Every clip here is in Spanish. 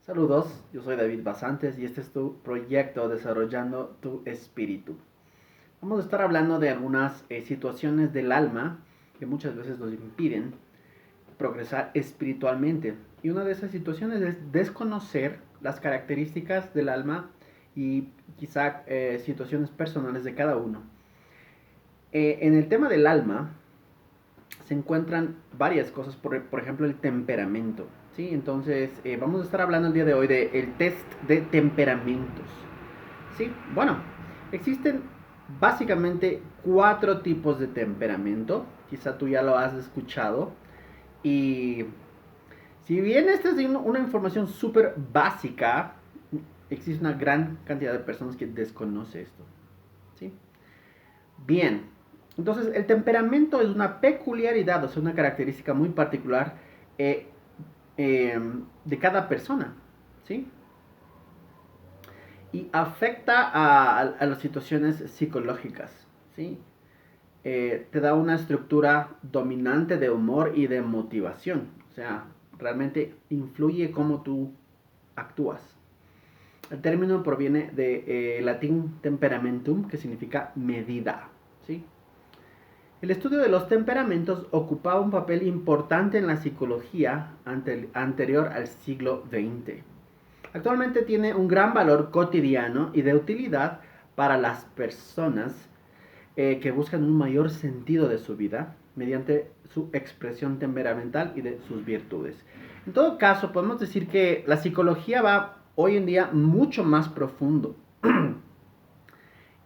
Saludos, yo soy David Basantes y este es tu proyecto Desarrollando tu Espíritu. Vamos a estar hablando de algunas situaciones del alma que muchas veces nos impiden progresar espiritualmente. Y una de esas situaciones es desconocer las características del alma y quizá situaciones personales de cada uno. En el tema del alma se encuentran varias cosas, por ejemplo el temperamento. ¿Sí? Entonces vamos a estar hablando el día de hoy del test de temperamentos. ¿Sí? Bueno, existen básicamente 4 tipos de temperamento. Quizá tú ya lo has escuchado. Y si bien esta es una información súper básica, existe una gran cantidad de personas que desconoce esto. ¿Sí? Bien, entonces el temperamento es una peculiaridad, o sea, una característica muy particular eh, de cada persona, ¿sí? Y afecta a las situaciones psicológicas, ¿sí? Te da una estructura dominante de humor y de motivación, o sea, realmente influye cómo tú actúas. El término proviene de latín temperamentum, que significa medida, ¿sí? El estudio de los temperamentos ocupaba un papel importante en la psicología anterior al siglo XX. Actualmente tiene un gran valor cotidiano y de utilidad para las personas que buscan un mayor sentido de su vida mediante su expresión temperamental y de sus virtudes. En todo caso, podemos decir que la psicología va hoy en día mucho más profundo.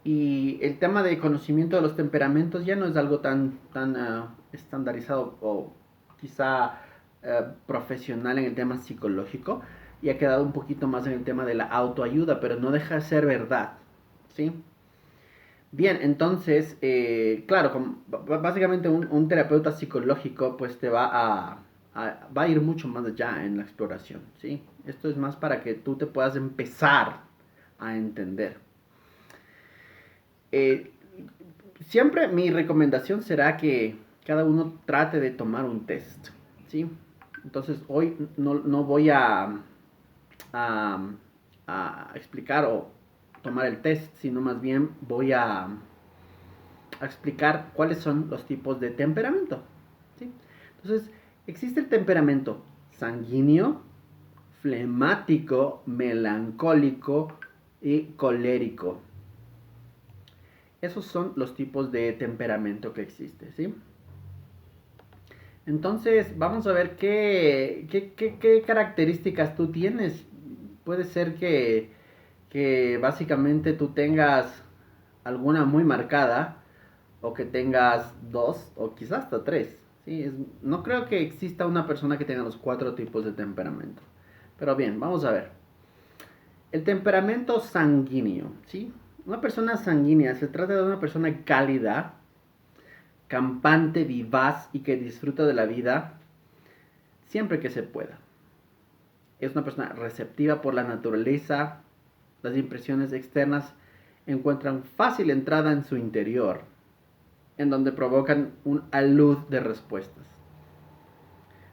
Y el tema de conocimiento de los temperamentos ya no es algo tan estandarizado o quizá profesional en el tema psicológico, y ha quedado un poquito más en el tema de la autoayuda, pero no deja de ser verdad, ¿sí? Bien, entonces, claro, básicamente un terapeuta psicológico pues te va a ir mucho más allá en la exploración, ¿sí? Esto es más para que tú te puedas empezar a entender. Eh, Siempre mi recomendación será que cada uno trate de tomar un test, ¿sí? Entonces hoy no voy a, a explicar o tomar el test, sino más bien voy a explicar cuáles son los tipos de temperamento, ¿sí? Entonces, existe el temperamento sanguíneo, flemático, melancólico y colérico. Esos son los tipos de temperamento que existe, ¿sí? Entonces, vamos a ver qué características tú tienes. Puede ser que básicamente tú tengas alguna muy marcada, o que tengas dos, o quizás hasta tres. ¿Sí? No creo que exista una persona que tenga los 4 tipos de temperamento. Pero bien, vamos a ver. El temperamento sanguíneo, ¿sí? Una persona sanguínea se trata de una persona cálida, campante, vivaz y que disfruta de la vida siempre que se pueda. Es una persona receptiva por la naturaleza, las impresiones externas encuentran fácil entrada en su interior, en donde provocan un alud de respuestas.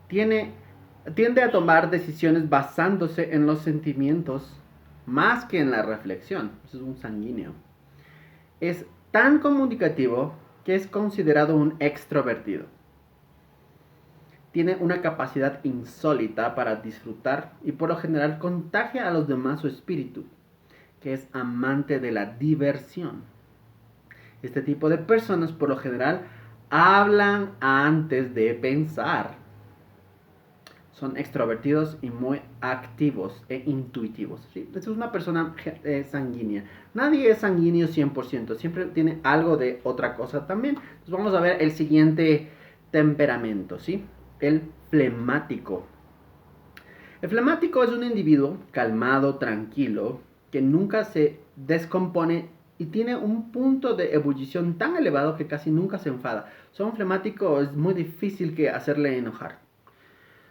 Tiene, Tiende a tomar decisiones basándose en los sentimientos más que en la reflexión. Eso es un sanguíneo. Es tan comunicativo que es considerado un extrovertido. Tiene una capacidad insólita para disfrutar y por lo general contagia a los demás su espíritu, que es amante de la diversión. Este tipo de personas por lo general hablan antes de pensar. Son extrovertidos y muy activos e intuitivos, ¿sí? Es una persona sanguínea. Nadie es sanguíneo 100%, siempre tiene algo de otra cosa también. Entonces vamos a ver el siguiente temperamento, ¿sí? El flemático. El flemático es un individuo calmado, tranquilo, que nunca se descompone y tiene un punto de ebullición tan elevado que casi nunca se enfada. Son flemáticos, es muy difícil que hacerle enojar.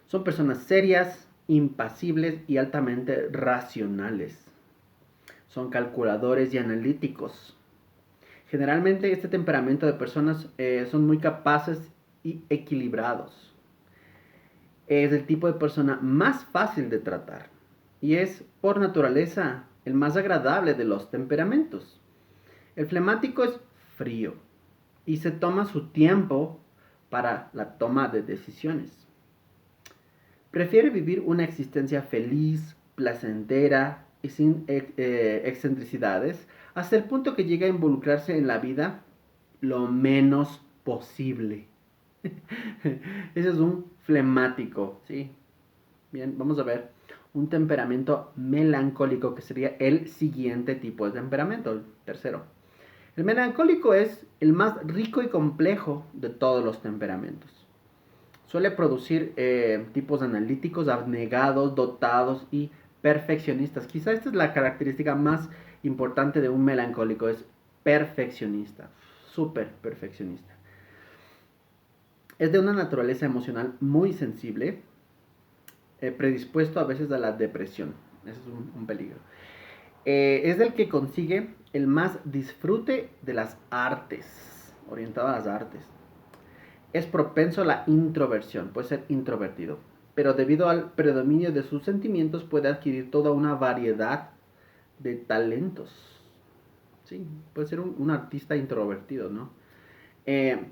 Son personas serias, impasibles y altamente racionales. Son calculadores y analíticos. Generalmente este temperamento de personas son muy capaces y equilibrados. Es el tipo de persona más fácil de tratar. y es por naturaleza el más agradable de los temperamentos. El flemático es frío y se toma su tiempo para la toma de decisiones. Prefiere vivir una existencia feliz, placentera y sin excentricidades, hasta el punto que llega a involucrarse en la vida lo menos posible. Ese es un flemático, ¿sí? Bien, vamos a ver un temperamento melancólico, que sería el siguiente tipo de temperamento, el tercero. El melancólico es el más rico y complejo de todos los temperamentos. Suele producir tipos analíticos, abnegados, dotados y perfeccionistas. Quizá esta es la característica más importante de un melancólico, es perfeccionista, súper perfeccionista. Es de una naturaleza emocional muy sensible, predispuesto a veces a la depresión. Eso es un peligro. Es del que consigue el más disfrute de las artes, orientado a las artes. Es propenso a la introversión, puede ser introvertido, pero debido al predominio de sus sentimientos puede adquirir toda una variedad de talentos. Sí, puede ser un artista introvertido, ¿no?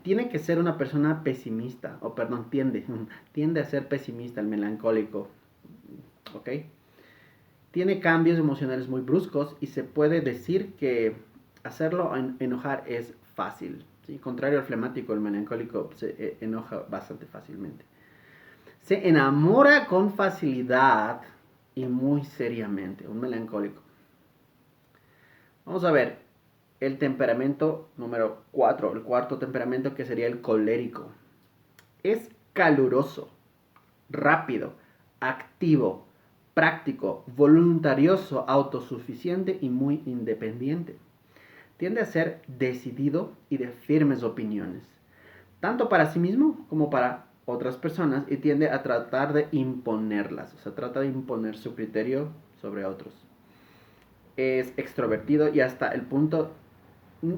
Tiene que ser una persona pesimista, o perdón, tiende a ser pesimista, el melancólico, ¿ok? Tiene cambios emocionales muy bruscos y se puede decir que hacerlo enojar es fácil. ¿Sí? Contrario al flemático, el melancólico se enoja bastante fácilmente. Se enamora con facilidad y muy seriamente, un melancólico. Vamos a ver el temperamento número 4, el cuarto temperamento, que sería el colérico. Es caluroso, rápido, activo, práctico, voluntarioso, autosuficiente y muy independiente. Tiende a ser decidido y de firmes opiniones, tanto para sí mismo como para otras personas, y tiende a tratar de imponerlas, o sea, trata de imponer su criterio sobre otros. Es extrovertido y hasta el punto,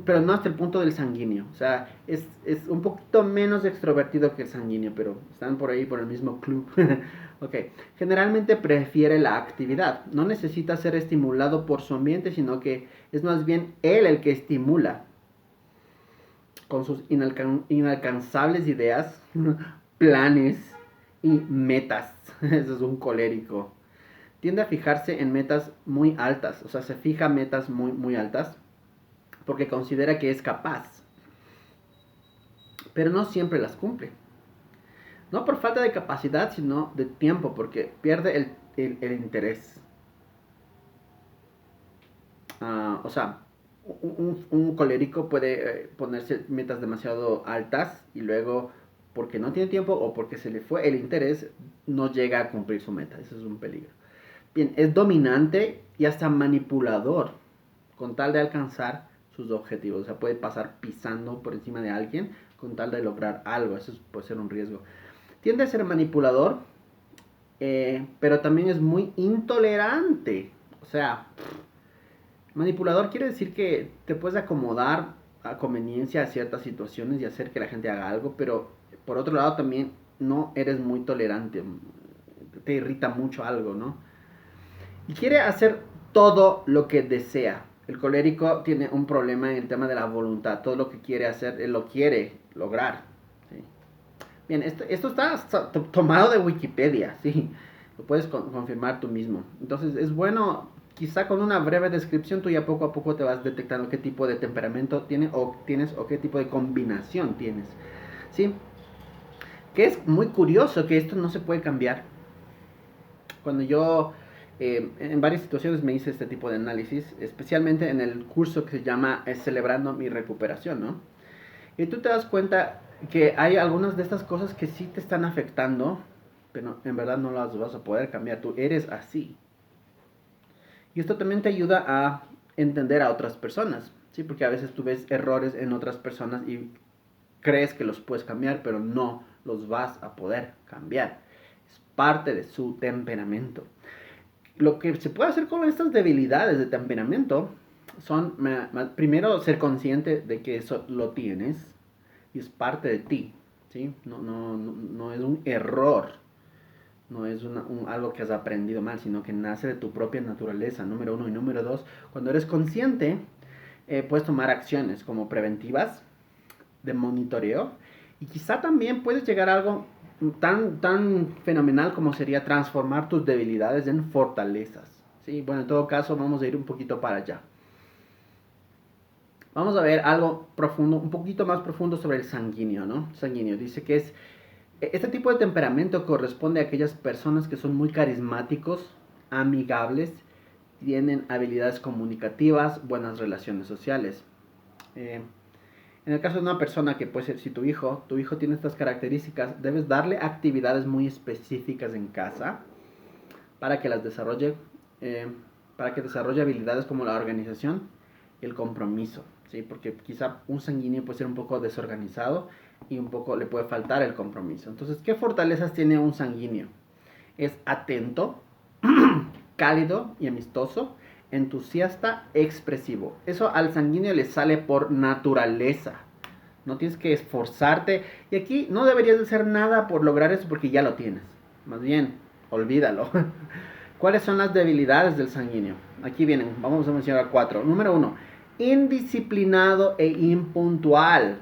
pero no hasta el punto del sanguíneo, o sea, es un poquito menos extrovertido que el sanguíneo, pero están por ahí por el mismo club. Ok, generalmente prefiere la actividad, no necesita ser estimulado por su ambiente, sino que es más bien él el que estimula con sus inalcanzables ideas, planes y metas. Eso es un colérico. Tiende a fijarse en metas muy altas, o sea, se fija metas muy altas porque considera que es capaz, pero no siempre las cumple. No por falta de capacidad, sino de tiempo, porque pierde el interés. O sea, un colérico puede ponerse metas demasiado altas y luego, porque no tiene tiempo o porque se le fue el interés, no llega a cumplir su meta. Eso es un peligro. Bien, es dominante y hasta manipulador con tal de alcanzar sus objetivos. O sea, puede pasar pisando por encima de alguien con tal de lograr algo. Eso puede ser un riesgo. Tiende a ser manipulador, pero también es muy intolerante. O sea, manipulador quiere decir que te puedes acomodar a conveniencia a ciertas situaciones y hacer que la gente haga algo, pero por otro lado también no eres muy tolerante. Te irrita mucho algo, ¿no? Y quiere hacer todo lo que desea. El colérico tiene un problema en el tema de la voluntad. Todo lo que quiere hacer, él lo quiere lograr. ¿Sí? Bien, esto está tomado de Wikipedia, ¿sí? Lo puedes confirmar tú mismo. Entonces es bueno, quizá con una breve descripción tú ya poco a poco te vas detectando qué tipo de temperamento tienes o qué tipo de combinación tienes. ¿Sí? Que es muy curioso que esto no se puede cambiar. Cuando yo en varias situaciones me hice este tipo de análisis, especialmente en el curso que se llama Celebrando mi recuperación, ¿no? Y tú te das cuenta que hay algunas de estas cosas que sí te están afectando, pero en verdad no las vas a poder cambiar. Tú eres así. Y esto también te ayuda a entender a otras personas, ¿sí? Porque a veces tú ves errores en otras personas y crees que los puedes cambiar, pero no los vas a poder cambiar. Es parte de su temperamento. Lo que se puede hacer con estas debilidades de temperamento son, primero, ser consciente de que eso lo tienes y es parte de ti, ¿sí? No es un error. No es algo que has aprendido mal, sino que nace de tu propia naturaleza, número uno. Y número dos, cuando eres consciente, puedes tomar acciones como preventivas, de monitoreo, y quizá también puedes llegar a algo tan fenomenal como sería transformar tus debilidades en fortalezas. ¿Sí? Bueno, en todo caso vamos a ir un poquito para allá. Vamos a ver algo profundo, un poquito más profundo sobre el sanguíneo, ¿no? Sanguíneo dice que este tipo de temperamento corresponde a aquellas personas que son muy carismáticos, amigables, tienen habilidades comunicativas, buenas relaciones sociales. En el caso de una persona que puede ser, si tu hijo tiene estas características, debes darle actividades muy específicas en casa para que las desarrolle, para que desarrolle habilidades como la organización y el compromiso, ¿sí? Porque quizá un sanguíneo puede ser un poco desorganizado y un poco le puede faltar el compromiso. Entonces, ¿qué fortalezas tiene un sanguíneo? Es atento, cálido y amistoso, entusiasta, expresivo. Eso al sanguíneo le sale por naturaleza. No tienes que esforzarte. Y aquí no deberías de hacer nada por lograr eso porque ya lo tienes. Más bien, olvídalo. ¿Cuáles son las debilidades del sanguíneo? Aquí vienen, vamos a mencionar 4. Número 1, indisciplinado e impuntual,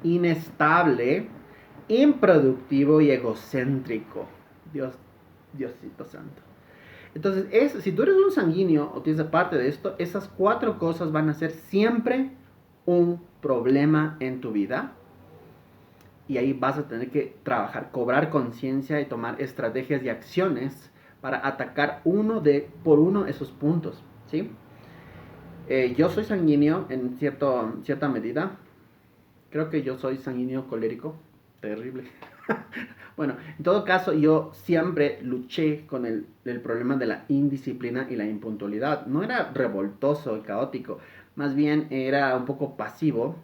inestable, improductivo y egocéntrico. Diosito santo. Entonces, si tú eres un sanguíneo o tienes parte de esto, esas 4 cosas van a ser siempre un problema en tu vida. Y ahí vas a tener que trabajar, cobrar conciencia y tomar estrategias y acciones para atacar por uno esos puntos, ¿sí? Yo soy sanguíneo en cierta medida. Creo que yo soy sanguíneo colérico. Terrible. Bueno, en todo caso, yo siempre luché con el problema de la indisciplina y la impuntualidad. No era revoltoso y caótico, más bien era un poco pasivo.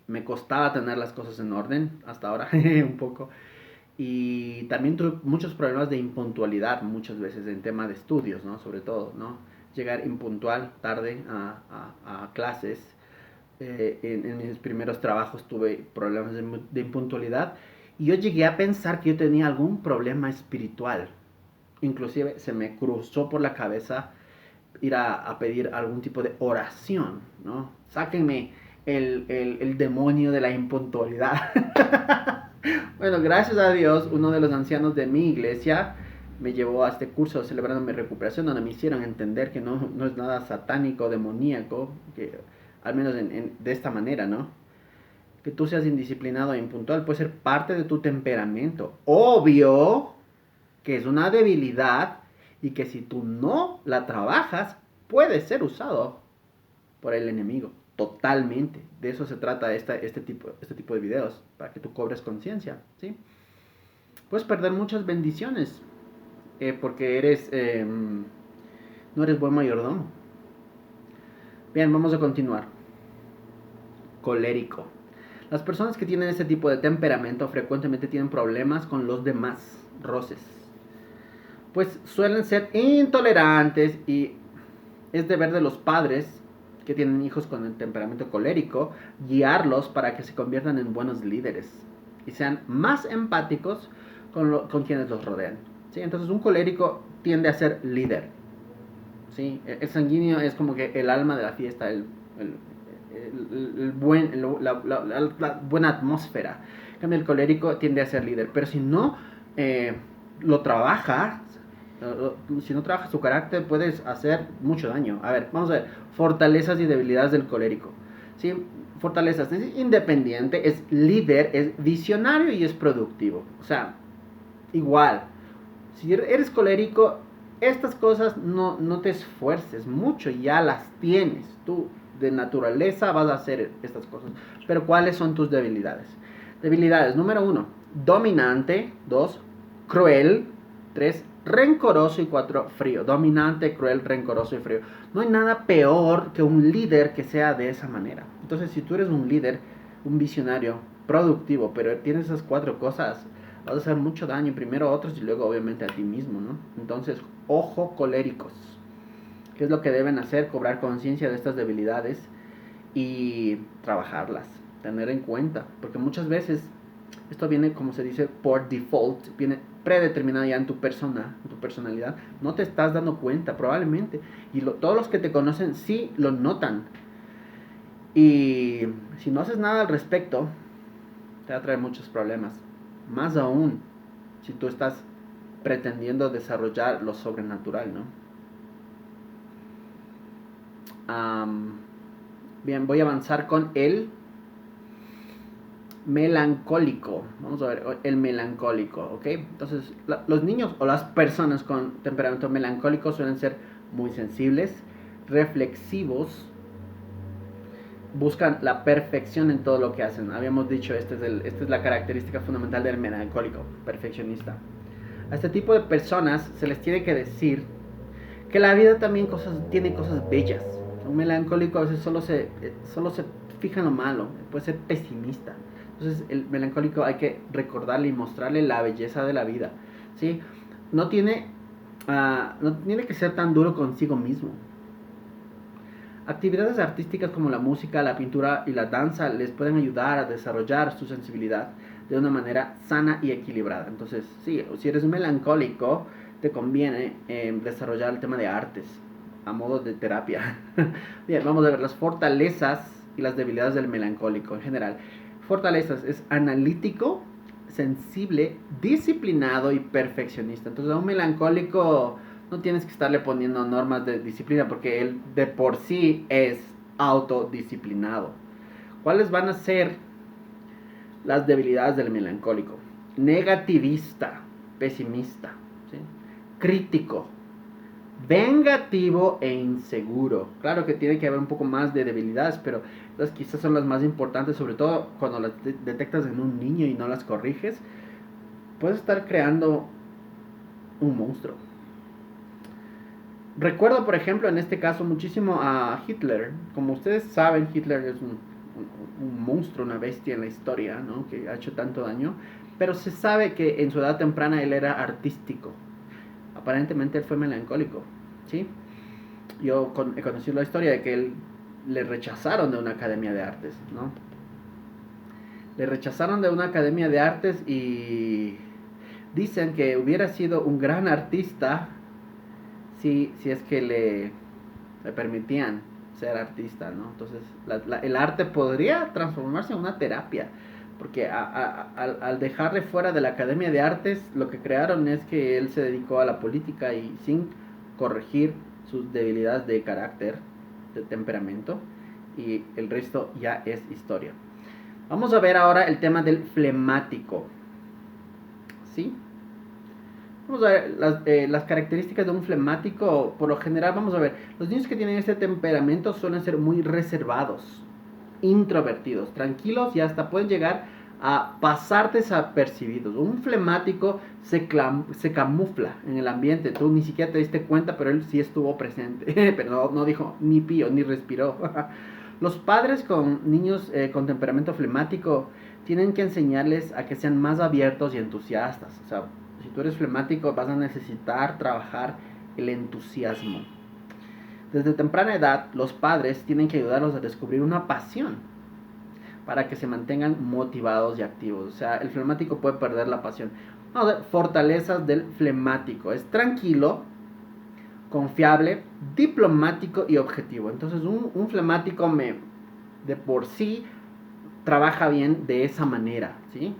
Me costaba tener las cosas en orden, hasta ahora un poco. Y también tuve muchos problemas de impuntualidad muchas veces en tema de estudios, ¿no? Sobre todo, ¿no? Llegar impuntual, tarde a clases. En mis primeros trabajos tuve problemas de impuntualidad y yo llegué a pensar que yo tenía algún problema espiritual. Inclusive se me cruzó por la cabeza ir a pedir algún tipo de oración, ¿no? Sáquenme el demonio de la impuntualidad. Bueno, gracias a Dios, uno de los ancianos de mi iglesia me llevó a este curso celebrando mi recuperación, donde me hicieron entender que no es nada satánico, demoníaco, que al menos de esta manera, ¿no? Que tú seas indisciplinado e impuntual puede ser parte de tu temperamento. Obvio que es una debilidad y que si tú no la trabajas, puede ser usado por el enemigo. Totalmente. De eso se trata este tipo de videos, para que tú cobres conciencia, ¿sí? Puedes perder muchas bendiciones porque no eres buen mayordomo. Bien, vamos a continuar. Colérico. Las personas que tienen este tipo de temperamento frecuentemente tienen problemas con los demás, roces. Pues suelen ser intolerantes y es deber de los padres que tienen hijos con el temperamento colérico guiarlos para que se conviertan en buenos líderes y sean más empáticos con quienes los rodean, ¿sí? Entonces un colérico tiende a ser líder, ¿sí? El sanguíneo es como que el alma de la fiesta, la buena atmósfera. En cambio, el colérico tiende a ser líder, pero si no lo trabaja, si no trabajas tu carácter, puedes hacer mucho daño. A ver, vamos a ver. Fortalezas y debilidades del colérico. ¿Sí? Fortalezas. Es independiente, es líder, es visionario y es productivo. O sea, igual. Si eres colérico, estas cosas no te esfuerces mucho, ya las tienes. Tú de naturaleza vas a hacer estas cosas. Pero ¿cuáles son tus debilidades? Debilidades, número 1, dominante. 2, cruel. 3, rencoroso. Y 4, frío. Dominante, cruel, rencoroso y frío. No hay nada peor que un líder que sea de esa manera. Entonces, si tú eres un líder, un visionario, productivo, pero tienes esas 4 cosas, vas a hacer mucho daño, primero a otros y luego obviamente a ti mismo, ¿no? Entonces, ojo coléricos. ¿Qué es lo que deben hacer? Cobrar conciencia de estas debilidades y trabajarlas, tener en cuenta, porque muchas veces Esto viene, como se dice, por default, viene predeterminado ya en tu persona, en tu personalidad. No te estás dando cuenta, probablemente. Y todos los que te conocen sí lo notan. Y si no haces nada al respecto, te va a traer muchos problemas. Más aún, si tú estás pretendiendo desarrollar lo sobrenatural, ¿no? Bien, voy a avanzar con el melancólico. Vamos a ver, el melancólico, ¿ok? Entonces, los niños o las personas con temperamento melancólico suelen ser muy sensibles, reflexivos, buscan la perfección en todo lo que hacen. Habíamos dicho, esta es la característica fundamental del melancólico, perfeccionista. A este tipo de personas se les tiene que decir que la vida también tiene cosas bellas. Un melancólico a veces solo se fija en lo malo, puede ser pesimista. Entonces el melancólico hay que recordarle y mostrarle la belleza de la vida, ¿sí? No tiene, no tiene que ser tan duro consigo mismo. Actividades artísticas como la música, la pintura y la danza les pueden ayudar a desarrollar su sensibilidad de una manera sana y equilibrada. Entonces, sí, si eres melancólico, te conviene desarrollar el tema de artes a modo de terapia. Bien, vamos a ver las fortalezas y las debilidades del melancólico en general. Fortalezas es analítico, sensible, disciplinado y perfeccionista. Entonces, a un melancólico no tienes que estarle poniendo normas de disciplina porque él de por sí es autodisciplinado. ¿Cuáles van a ser las debilidades del melancólico? Negativista, pesimista, ¿sí? Crítico, vengativo e inseguro. Claro que tiene que haber un poco más de debilidades, pero estas quizás son las más importantes, sobre todo cuando las detectas en un niño y no las corriges. Puedes estar creando un monstruo. Recuerdo, por ejemplo, en este caso muchísimo a Hitler. Como ustedes saben, Hitler es un monstruo, una bestia en la historia, ¿no? Que ha hecho tanto daño. Pero se sabe que en su edad temprana él era artístico. Aparentemente él fue melancólico, ¿sí? He conocido la historia de que él le rechazaron de una academia de artes, ¿no? Le rechazaron de una academia de artes y dicen que hubiera sido un gran artista si es que le permitían ser artista, ¿no? Entonces, el arte podría transformarse en una terapia, porque al dejarle fuera de la Academia de Artes, lo que crearon es que él se dedicó a la política y sin corregir sus debilidades de carácter, de temperamento, y el resto ya es historia. Vamos a ver ahora el tema del flemático, ¿sí? Vamos a ver las características de un flemático. Por lo general, vamos a ver, los niños que tienen este temperamento suelen ser muy reservados, introvertidos, tranquilos y hasta pueden llegar a pasar desapercibidos. Un flemático se camufla en el ambiente, tú ni siquiera te diste cuenta, pero él sí estuvo presente, pero no dijo ni pío, ni respiró. Los padres con niños con temperamento flemático tienen que enseñarles a que sean más abiertos y entusiastas. O sea, si tú eres flemático vas a necesitar trabajar el entusiasmo. Desde temprana edad, los padres tienen que ayudarlos a descubrir una pasión para que se mantengan motivados y activos. O sea, el flemático puede perder la pasión. Vamos a ver, fortalezas del flemático. Es tranquilo, confiable, diplomático y objetivo. Entonces, un flemático de por sí trabaja bien de esa manera, ¿sí?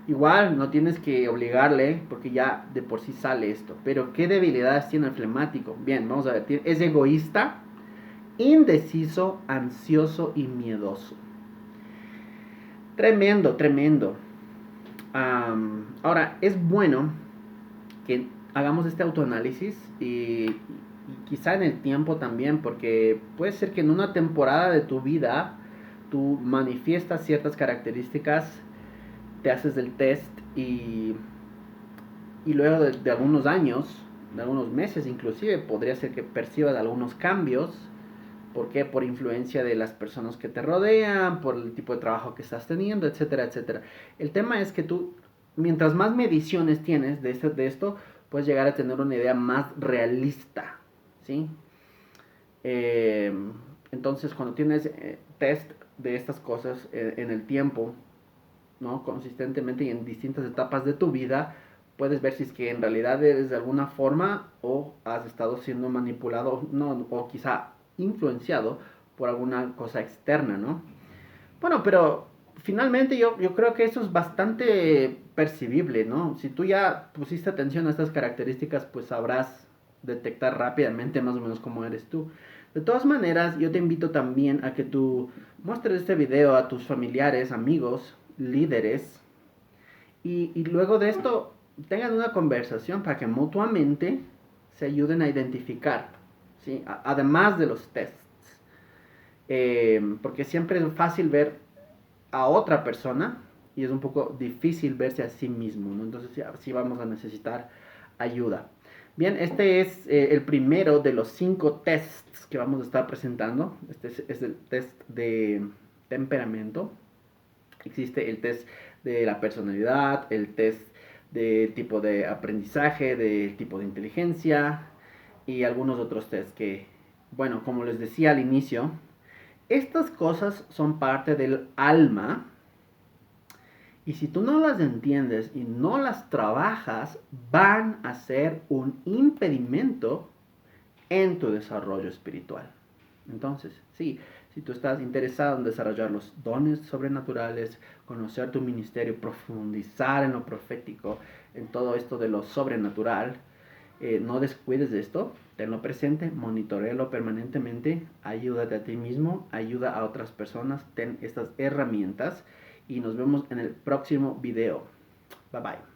Igual no tienes que obligarle porque ya de por sí sale esto. Pero ¿qué debilidades tiene el flemático? Bien, vamos a ver. Es egoísta, indeciso, ansioso y miedoso. Tremendo, tremendo. Ahora, es bueno que hagamos este autoanálisis y quizá en el tiempo también, porque puede ser que en una temporada de tu vida tú manifiestas ciertas características, te haces el test y luego de algunos años, de algunos meses inclusive, podría ser que percibas algunos cambios. ¿Por qué? Por influencia de las personas que te rodean, por el tipo de trabajo que estás teniendo, etcétera, etcétera. El tema es que tú, mientras más mediciones tienes de esto, puedes llegar a tener una idea más realista, ¿sí? Eh, entonces, cuando tienes test de estas cosas en el tiempo, ¿no? Consistentemente y en distintas etapas de tu vida, puedes ver si es que en realidad eres de alguna forma o has estado siendo manipulado, no, o quizá influenciado por alguna cosa externa, ¿no? Bueno, pero finalmente yo creo que eso es bastante percibible, ¿no? Si tú ya pusiste atención a estas características, pues sabrás detectar rápidamente más o menos cómo eres tú. De todas maneras, yo te invito también a que tú muestres este video a tus familiares, amigos, líderes, y luego de esto tengan una conversación para que mutuamente se ayuden a identificar, ¿sí? Además de los tests. Porque siempre es fácil ver a otra persona y es un poco difícil verse a sí mismo, ¿no? Entonces sí vamos a necesitar ayuda. Bien, este es el primero de los 5 tests que vamos a estar presentando. Este es el test de temperamento. Existe el test de la personalidad, el test de tipo de aprendizaje, del tipo de inteligencia y algunos otros tests que, bueno, como les decía al inicio, estas cosas son parte del alma y si tú no las entiendes y no las trabajas, van a ser un impedimento en tu desarrollo espiritual. Entonces, sí, si tú estás interesado en desarrollar los dones sobrenaturales, conocer tu ministerio, profundizar en lo profético, en todo esto de lo sobrenatural, no descuides de esto, tenlo presente, monitorealo permanentemente, ayúdate a ti mismo, ayuda a otras personas, ten estas herramientas y nos vemos en el próximo video. Bye bye.